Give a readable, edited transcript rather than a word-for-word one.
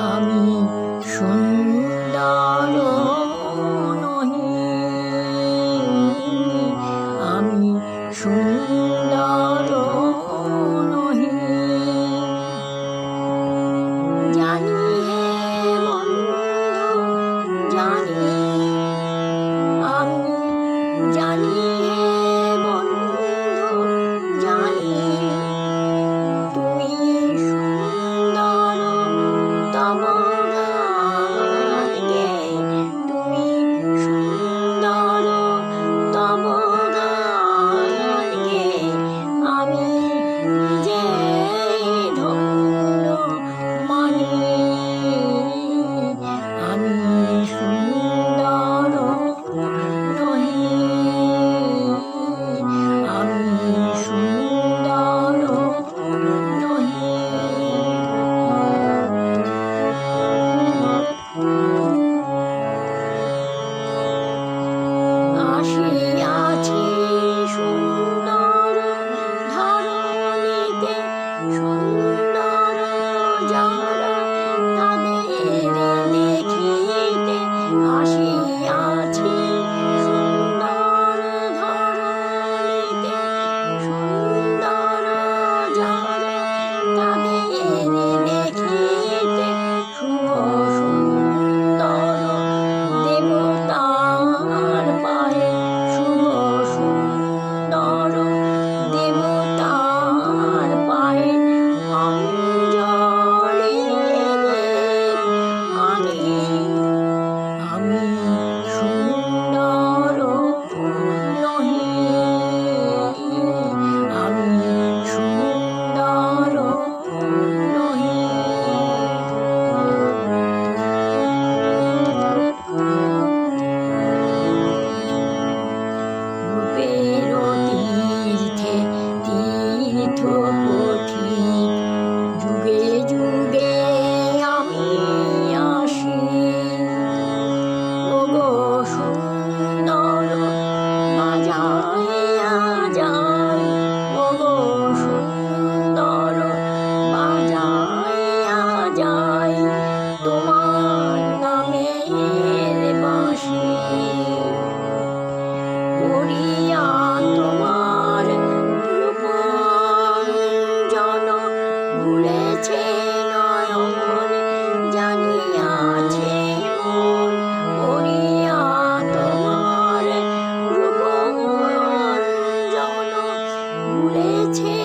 আমি সুন্দর নহি, আমি সুন্দর নহি। জানি হে বন্ধু জানি, আমি জানি হে বন্ধু জানি, তুমি সুন্দর তব গান গে, তুমি সুন্দর তব গান গে, আমি নিজে ধন্য মানি। আমি সুন্দর নহি, আমি সুন্দর নহি। আসিয়াছি সুন্দর ধরণীতে, সুন্দর যারা তাদের দেখিতে। আসিয়াছি সুন্দর ধরণীতে, সুন্দর যারা তাদের দেখিতে। শুভ সুন্দর দেবতার পায়ে, শুভ সুন্দর দেবতার পায়ে অঞ্জলি দেব আনি। আমি সুন্দর নহি, আমি সুন্দর নহি। রূপের তীর্থে তীর্থ পথিক, যুগে যুগে আমি আসি। ওগো সুন্দর বাজাইয়া যাই, ওগো সুন্দর বাজাইয়া যাই তোমার নামের বাঁশি। করিয়া তোমার রূপাঞ্জন ভুলেছে নয়ন, জানিয়াছে মন। করিয়া তোমার রূপাঞ্জন ভুলেছে